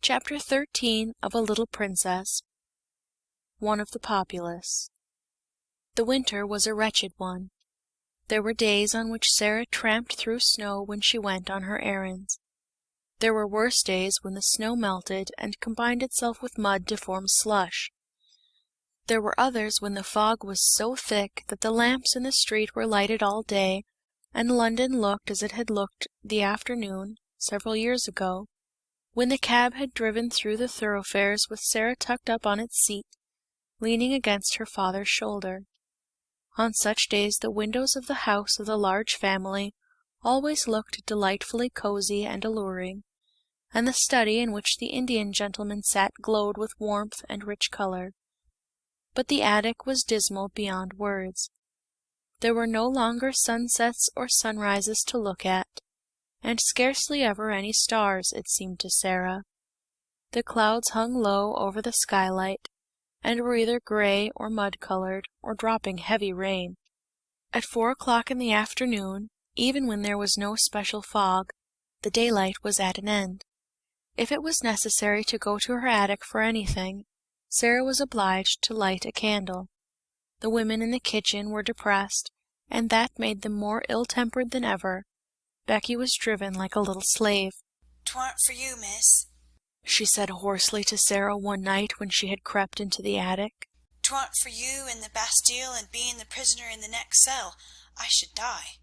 Chapter 13 of A Little Princess. One of the Populace. The winter was a wretched one. There were days on which Sarah tramped through snow when she went on her errands. There were worse days when the snow melted and combined itself with mud to form slush. There were others when the fog was so thick that the lamps in the street were lighted all day, and London looked as it had looked the afternoon, several years ago, when the cab had driven through the thoroughfares with Sarah tucked up on its seat, leaning against her father's shoulder. On such days the windows of the house of the large family always looked delightfully cosy and alluring, and the study in which the Indian gentleman sat glowed with warmth and rich color. But the attic was dismal beyond words. There were no longer sunsets or sunrises to look at, and scarcely ever any stars, it seemed to Sarah. The clouds hung low over the skylight, and were either grey or mud-coloured, or dropping heavy rain. At 4 o'clock in the afternoon, even when there was no special fog, the daylight was at an end. If it was necessary to go to her attic for anything, Sarah was obliged to light a candle. The women in the kitchen were depressed, and that made them more ill-tempered than ever. Becky was driven like a little slave. "'Twarn't for you, miss," she said hoarsely to Sarah one night when she had crept into the attic. "'Twarn't for you and the Bastille and being the prisoner in the next cell, I should die.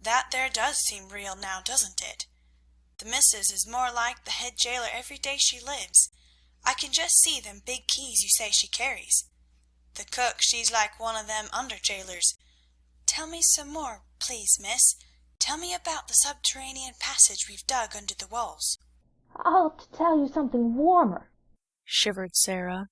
That there does seem real now, doesn't it? The missus is more like the head jailer every day she lives. I can just see them big keys you say she carries. The cook, she's like one of them under jailers. Tell me some more, please, miss. Tell me about the subterranean passage we've dug under the walls." "I'll tell you something warmer," shivered Sarah.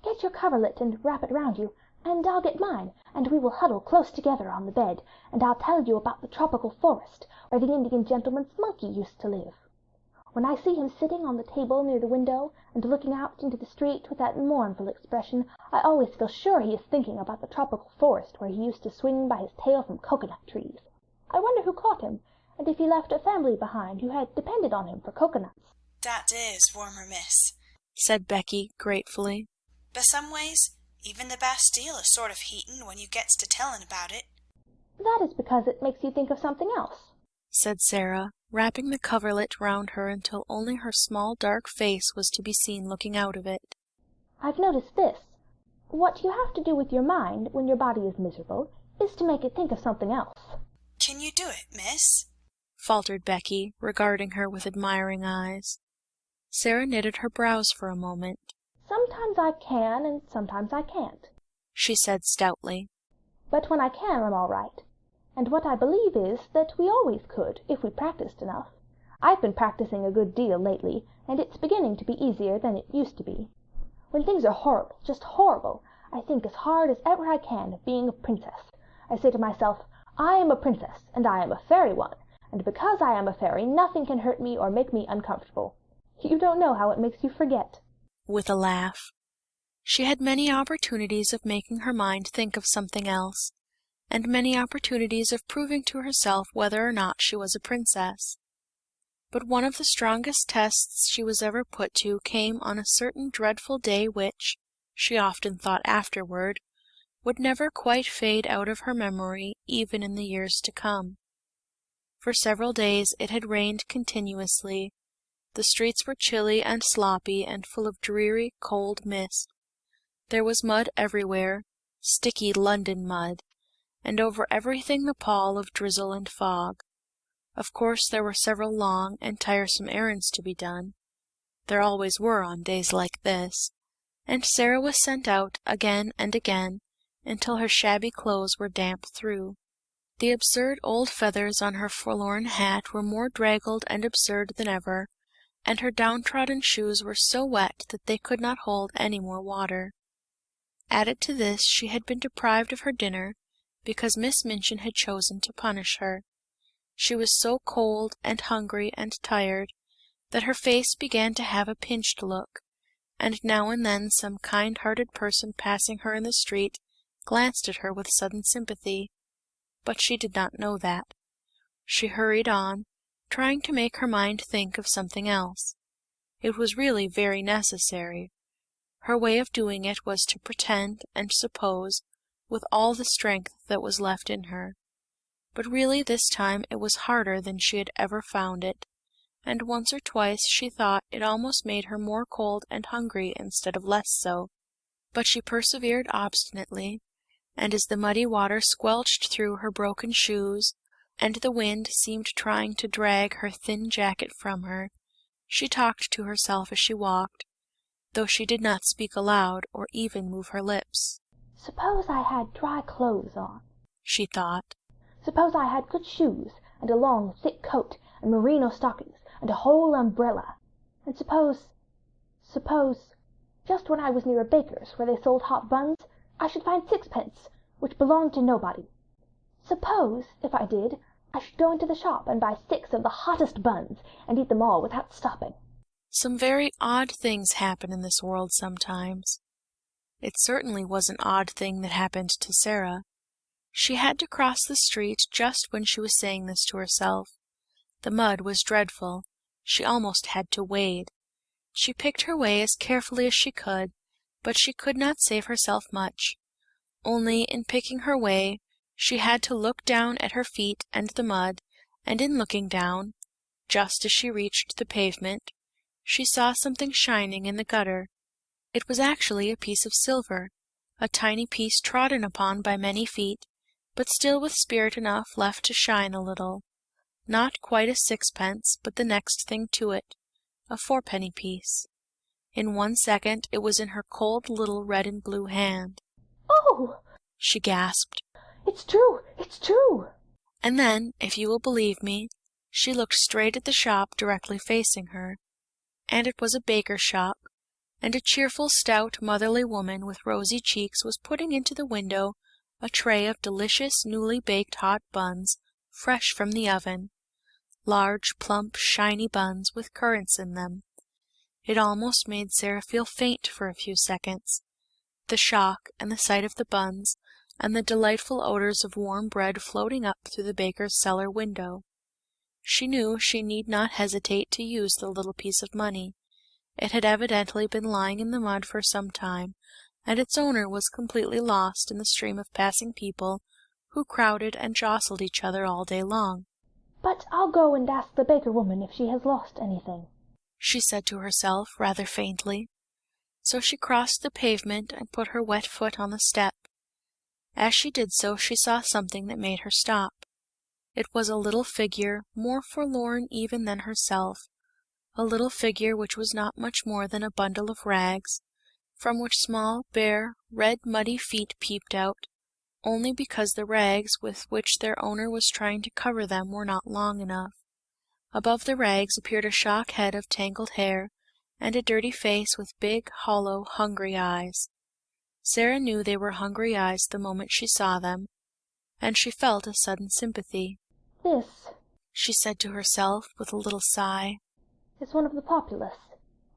"Get your coverlet and wrap it round you, and I'll get mine, and we will huddle close together on the bed, and I'll tell you about the tropical forest where the Indian gentleman's monkey used to live. When I see him sitting on the table near the window and looking out into the street with that mournful expression, I always feel sure he is thinking about the tropical forest where he used to swing by his tail from coconut trees. I wonder who caught him, and if he left a family behind who had depended on him for coconuts." "That is warmer, miss," said Becky gratefully. "But some ways, even the Bastille is sort of heatin' when you gets to tellin' about it." "That is because it makes you think of something else," said Sarah, wrapping the coverlet round her until only her small dark face was to be seen looking out of it. "I've noticed this. What you have to do with your mind when your body is miserable is to make it think of something else." "Can you do it, miss?" faltered Becky, regarding her with admiring eyes. Sarah knitted her brows for a moment. "Sometimes I can and sometimes I can't," she said stoutly. "But when I can I'm all right. And what I believe is that we always could, if we practiced enough. I've been practicing a good deal lately, and it's beginning to be easier than it used to be. When things are horrible, just horrible, I think as hard as ever I can of being a princess. I say to myself, I am a princess, and I am a fairy one, and because I am a fairy nothing can hurt me or make me uncomfortable. You don't know how it makes you forget." With a laugh. She had many opportunities of making her mind think of something else, and many opportunities of proving to herself whether or not she was a princess. But one of the strongest tests she was ever put to came on a certain dreadful day which, she often thought afterward, would never quite fade out of her memory even in the years to come. For several days it had rained continuously. The streets were chilly and sloppy and full of dreary, cold mist. There was mud everywhere, sticky London mud, and over everything the pall of drizzle and fog. Of course there were several long and tiresome errands to be done. There always were on days like this, and Sarah was sent out again and again, until her shabby clothes were damp through. The absurd old feathers on her forlorn hat were more draggled and absurd than ever, and her downtrodden shoes were so wet that they could not hold any more water. Added to this, she had been deprived of her dinner, because Miss Minchin had chosen to punish her. She was so cold and hungry and tired, that her face began to have a pinched look, and now and then some kind-hearted person passing her in the street glanced at her with sudden sympathy, but she did not know that. She hurried on, trying to make her mind think of something else. It was really very necessary. Her way of doing it was to pretend and suppose, with all the strength that was left in her. But really this time it was harder than she had ever found it, and once or twice she thought it almost made her more cold and hungry instead of less so. But she persevered obstinately, and as the muddy water squelched through her broken shoes, and the wind seemed trying to drag her thin jacket from her, she talked to herself as she walked, though she did not speak aloud or even move her lips. "Suppose I had dry clothes on," she thought. "Suppose I had good shoes, and a long thick coat, and merino stockings, and a whole umbrella. And suppose, just when I was near a baker's where they sold hot buns, I should find sixpence, which belonged to nobody. Suppose, if I did, I should go into the shop and buy 6 of the hottest buns, and eat them all without stopping." Some very odd things happen in this world sometimes. It certainly was an odd thing that happened to Sarah. She had to cross the street just when she was saying this to herself. The mud was dreadful. She almost had to wade. She picked her way as carefully as she could, but she could not save herself much. Only, in picking her way, she had to look down at her feet and the mud, and in looking down, just as she reached the pavement, she saw something shining in the gutter. It was actually a piece of silver, a tiny piece trodden upon by many feet, but still with spirit enough left to shine a little. Not quite a sixpence, but the next thing to it, a 4-penny piece. In 1 second it was in her cold little red and blue hand. "Oh!" she gasped. "It's true! It's true!" And then, if you will believe me, she looked straight at the shop directly facing her. And it was a baker's shop, and a cheerful, stout, motherly woman with rosy cheeks was putting into the window a tray of delicious, newly baked hot buns, fresh from the oven. Large, plump, shiny buns with currants in them. It almost made Sarah feel faint for a few seconds. The shock, and the sight of the buns, and the delightful odors of warm bread floating up through the baker's cellar window. She knew she need not hesitate to use the little piece of money. It had evidently been lying in the mud for some time, and its owner was completely lost in the stream of passing people who crowded and jostled each other all day long. "But I'll go and ask the baker woman if she has lost anything," she said to herself rather faintly. So she crossed the pavement and put her wet foot on the step. As she did so she saw something that made her stop. It was a little figure, more forlorn even than herself, a little figure which was not much more than a bundle of rags, from which small, bare, red, muddy feet peeped out, only because the rags with which their owner was trying to cover them were not long enough. Above the rags appeared a shock head of tangled hair, and a dirty face with big, hollow, hungry eyes. Sarah knew they were hungry eyes the moment she saw them, and she felt a sudden sympathy. "This," she said to herself with a little sigh, "is one of the Populace,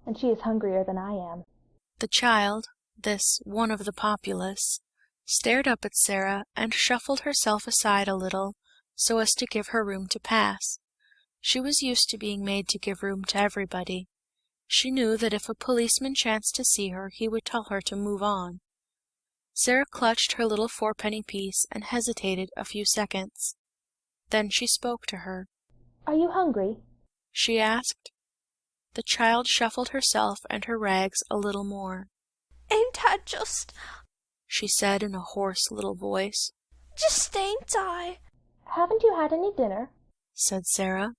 and she is hungrier than I am." The child, this one of the Populace, stared up at Sarah and shuffled herself aside a little, so as to give her room to pass. She was used to being made to give room to everybody. She knew that if a policeman chanced to see her, he would tell her to move on. Sarah clutched her little 4-penny piece and hesitated a few seconds. Then she spoke to her. "Are you hungry?" she asked. The child shuffled herself and her rags a little more. "Ain't I just," she said in a hoarse little voice. "Just ain't I?" "Haven't you had any dinner?" said Sarah.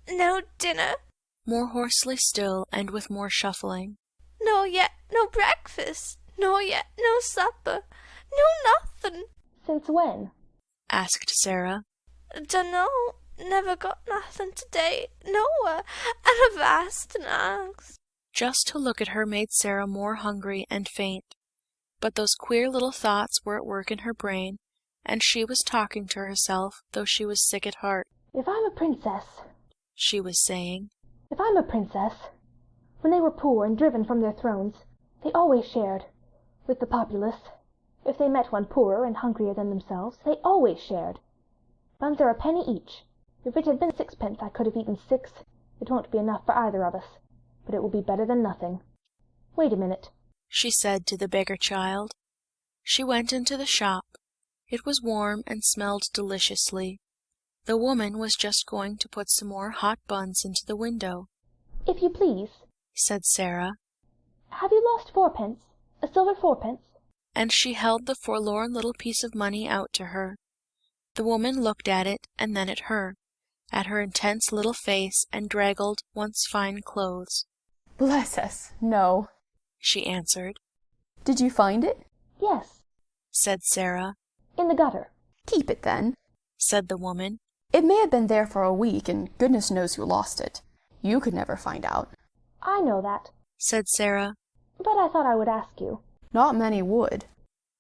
"No dinner, More hoarsely still, and with more shuffling. nor yet no breakfast, nor yet no supper, no nothin'." "Since when?" asked Sarah. "Dunno, never got nothin' to-day, nowhere, and I've asked and asked." Just to look at her made Sarah more hungry and faint. But those queer little thoughts were at work in her brain, and she was talking to herself, though she was sick at heart. "If I'm a princess," she was saying. "if I'm a princess, when they were poor and driven from their thrones, they always shared with the Populace. If they met one poorer and hungrier than themselves, they always shared. Buns are a penny each. If it had been sixpence I could have eaten 6. It won't be enough for either of us. but it will be better than nothing. Wait a minute, she said to the beggar child. She went into the shop. It was warm and smelled deliciously. The woman was just going to put some more hot buns into the window. if you please. Said Sarah, Have you lost fourpence? A silver fourpence? and she held the forlorn little piece of money out to her. The woman looked at it and then at her intense little face and draggled, once fine clothes. Bless us, no. She answered. Did you find it? Yes, Said Sarah. in the gutter. Keep it then. Said the woman. It may have been there for a week, and goodness knows who lost it. You could never find out. I know that, Said Sarah. but I thought I would ask you. Not many would.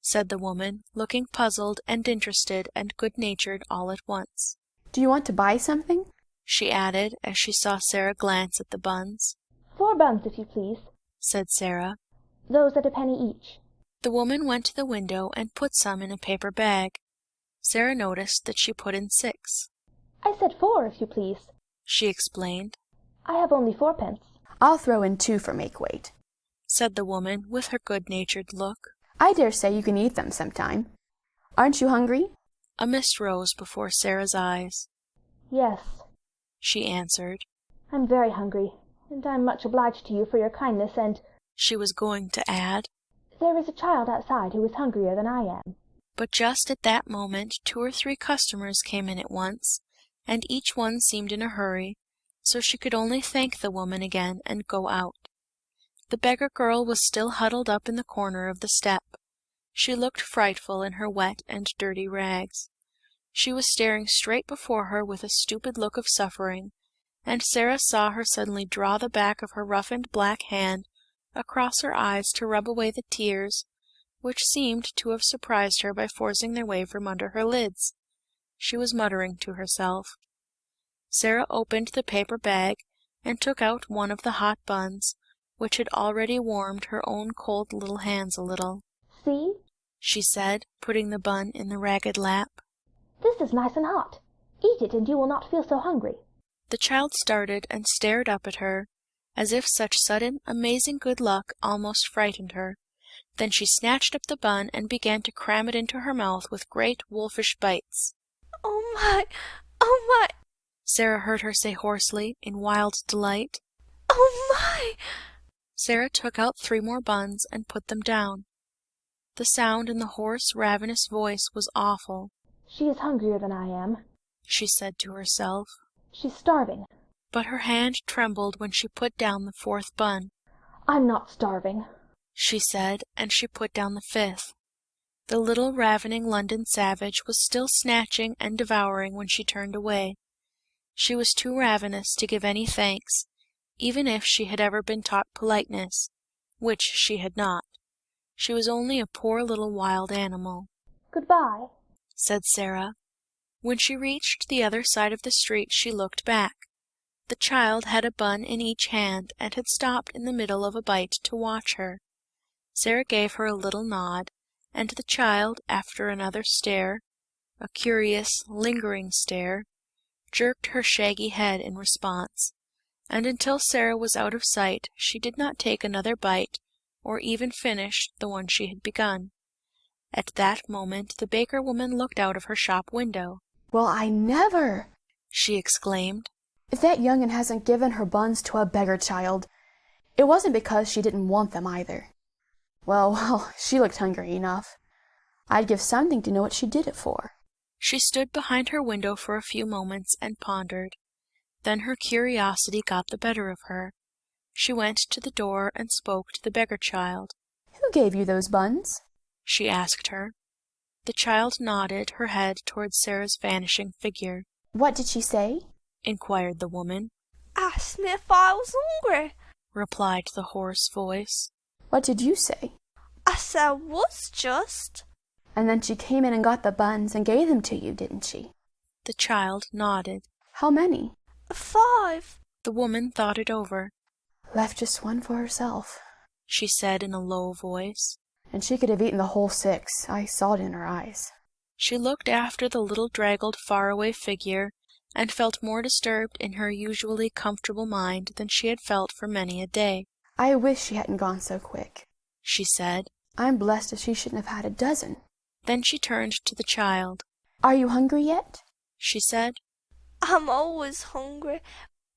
Said the woman, looking puzzled and interested and good-natured all at once. Do you want to buy something? She added, as she saw Sarah glance at the buns. 4 buns, if you please. Said Sarah. Those at a penny each. The woman went to the window and put some in a paper bag. Sarah noticed that she put in 6. I said 4, if you please. She explained. I have only fourpence. I'll throw in 2 for make weight. Said the woman, with her good-natured look. I dare say you can eat them sometime. Aren't you hungry? A mist rose before Sarah's eyes. Yes, She answered. I'm very hungry, and I'm much obliged to you for your kindness, and She was going to add, there is a child outside who is hungrier than I am. but just at that moment 2 or 3 customers came in at once, and each one seemed in a hurry, so she could only thank the woman again and go out. The beggar girl was still huddled up in the corner of the step. She looked frightful in her wet and dirty rags. She was staring straight before her with a stupid look of suffering, and Sarah saw her suddenly draw the back of her roughened black hand across her eyes to rub away the tears, which seemed to have surprised her by forcing their way from under her lids. She was muttering to herself. Sarah opened the paper bag and took out one of the hot buns, which had already warmed her own cold little hands a little. See, She said, putting the bun in the ragged lap. this is nice and hot. Eat it, and you will not feel so hungry. The child started and stared up at her, as if such sudden, amazing good luck almost frightened her. Then she snatched up the bun and began to cram it into her mouth with great wolfish bites. Oh my! Oh my! Sarah heard her say hoarsely, in wild delight. Oh my! Sarah took out 3 more buns and put them down. The sound in the hoarse, ravenous voice was awful. She is hungrier than I am. She said to herself. She's starving. But her hand trembled when she put down the 4th bun. I'm not starving. She said, and she put down the 5th. The little ravening London savage was still snatching and devouring when she turned away. She was too ravenous to give any thanks, even if she had ever been taught politeness, which she had not. She was only a poor little wild animal. Goodbye, Said Sarah. When she reached the other side of the street she looked back. The child had a bun in each hand and had stopped in the middle of a bite to watch her. Sarah gave her a little nod, and the child, after another stare, a curious, lingering stare, jerked her shaggy head in response, and until Sarah was out of sight she did not take another bite or even finish the one she had begun. At that moment the baker woman looked out of her shop window. Well, I never! She exclaimed. If that young'un hasn't given her buns to a beggar child, it wasn't because she didn't want them either. Well, she looked hungry enough. I'd give something to know what she did it for. She stood behind her window for a few moments and pondered. Then her curiosity got the better of her. She went to the door and spoke to the beggar child. Who gave you those buns? She asked her. The child nodded her head towards Sarah's vanishing figure. What did she say? Inquired the woman. Asked me if I was hungry. Replied the hoarse voice. What did you say? I said I was just. And then she came in and got the buns and gave them to you, didn't she? The child nodded. How many? 5. The woman thought it over. Left just one for herself. She said in a low voice. And she could have eaten the whole 6. I saw it in her eyes. She looked after the little draggled faraway figure and felt more disturbed in her usually comfortable mind than she had felt for many a day. I wish she hadn't gone so quick, she said. I'm blessed if she shouldn't have had a dozen. Then she turned to the child. Are you hungry yet? she said. I'm always hungry,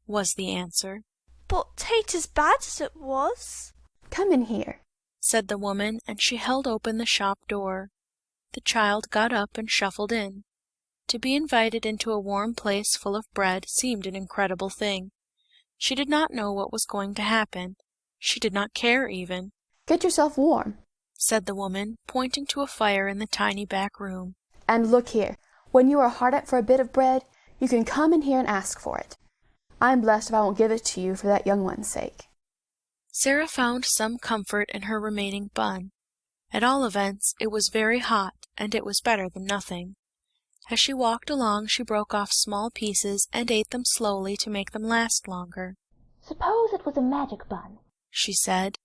Was the answer. but 'tain't as bad as it was. Come in here, said the woman, and she held open the shop door. The child got up and shuffled in. To be invited into a warm place full of bread seemed an incredible thing. She did not know what was going to happen. She did not care even. Get yourself warm. said the woman, pointing to a fire in the tiny back room. And look here, when you are hard up for a bit of bread, you can come in here and ask for it. I'm blessed if I won't give it to you for that young one's sake. Sarah found some comfort in her remaining bun. At all events, it was very hot, and it was better than nothing. As she walked along, she broke off small pieces and ate them slowly to make them last longer. Suppose it was a magic bun, she said.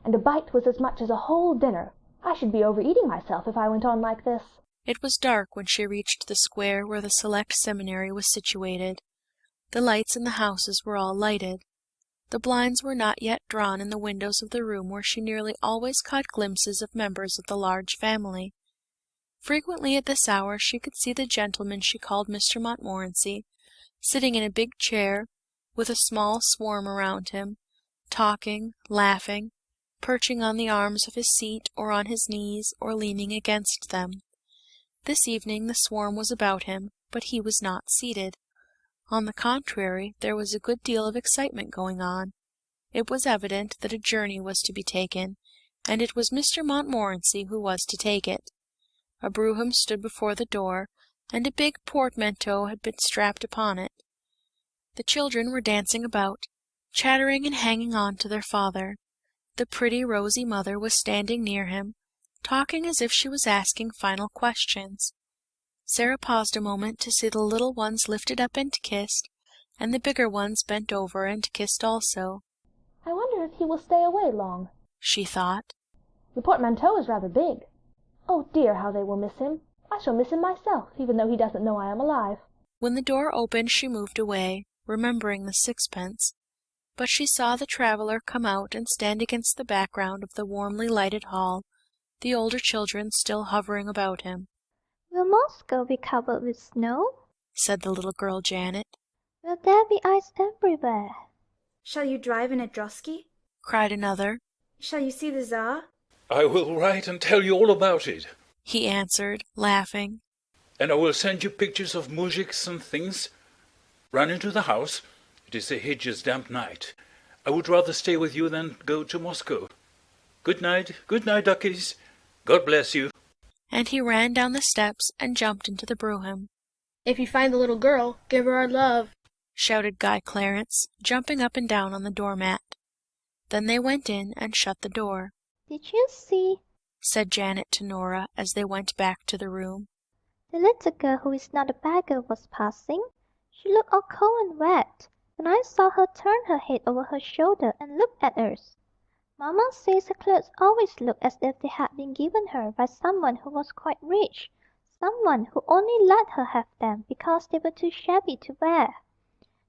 and a bite was as much as a whole dinner. I should be overeating myself if I went on like this. It was dark when she reached the square where the select seminary was situated. The lights in the houses were all lighted. The blinds were not yet drawn in the windows of the room where she nearly always caught glimpses of members of the large family. Frequently at this hour she could see the gentleman she called Mr. Montmorency, sitting in a big chair, with a small swarm around him, talking, laughing, perching on the arms of his seat or on his knees or leaning against them. This evening the swarm was about him, but he was not seated. On the contrary, there was a good deal of excitement going on. It was evident that a journey was to be taken, and it was Mr. Montmorency who was to take it. A brougham stood before the door, and a big portmanteau had been strapped upon it. The children were dancing about, chattering and hanging on to their father. The pretty rosy mother was standing near him, talking as if she was asking final questions. Sarah paused a moment to see the little ones lifted up and kissed, and the bigger ones bent over and kissed also. I wonder if he will stay away long, she thought. The portmanteau is rather big. Oh dear, how they will miss him. I shall miss him myself, even though he doesn't know I am alive. When the door opened she moved away, remembering the sixpence. But she saw the traveller come out and stand against the background of the warmly lighted hall, the older children still hovering about him. Will Moscow be covered with snow? said the little girl Janet. Will there be ice everywhere? Shall you drive in a drosky? cried another. Shall you see the Tsar? I will write and tell you all about it, he answered, laughing. and I will send you pictures of moujiks and things. Run into the house. It is a hideous damp night. I would rather stay with you than go to Moscow. Good night, duckies. God bless you. And he ran down the steps and jumped into the brougham. If you find the little girl, give her our love, shouted Guy Clarence, jumping up and down on the doormat. Then they went in and shut the door. Did you see? said Janet to Nora as they went back to the room. The little girl who is not a beggar was passing. She looked all cold and wet, and I saw her turn her head over her shoulder and look at us. Mamma says her clothes always look as if they had been given her by someone who was quite rich, someone who only let her have them because they were too shabby to wear.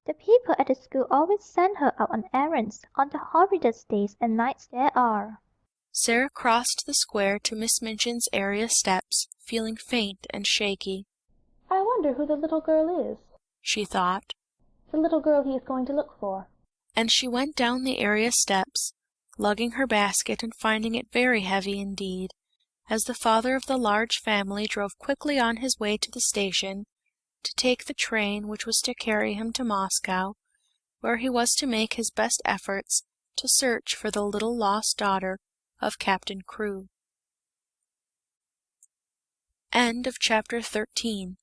The people at the school always send her out on errands on the horridest days and nights there are. Sarah crossed the square to Miss Minchin's area steps, feeling faint and shaky. I wonder who the little girl is, she thought. the little girl he is going to look for. And she went down the area steps, lugging her basket and finding it very heavy indeed, as the father of the large family drove quickly on his way to the station, to take the train which was to carry him to Moscow, where he was to make his best efforts to search for the little lost daughter of Captain Crewe. End of chapter 13.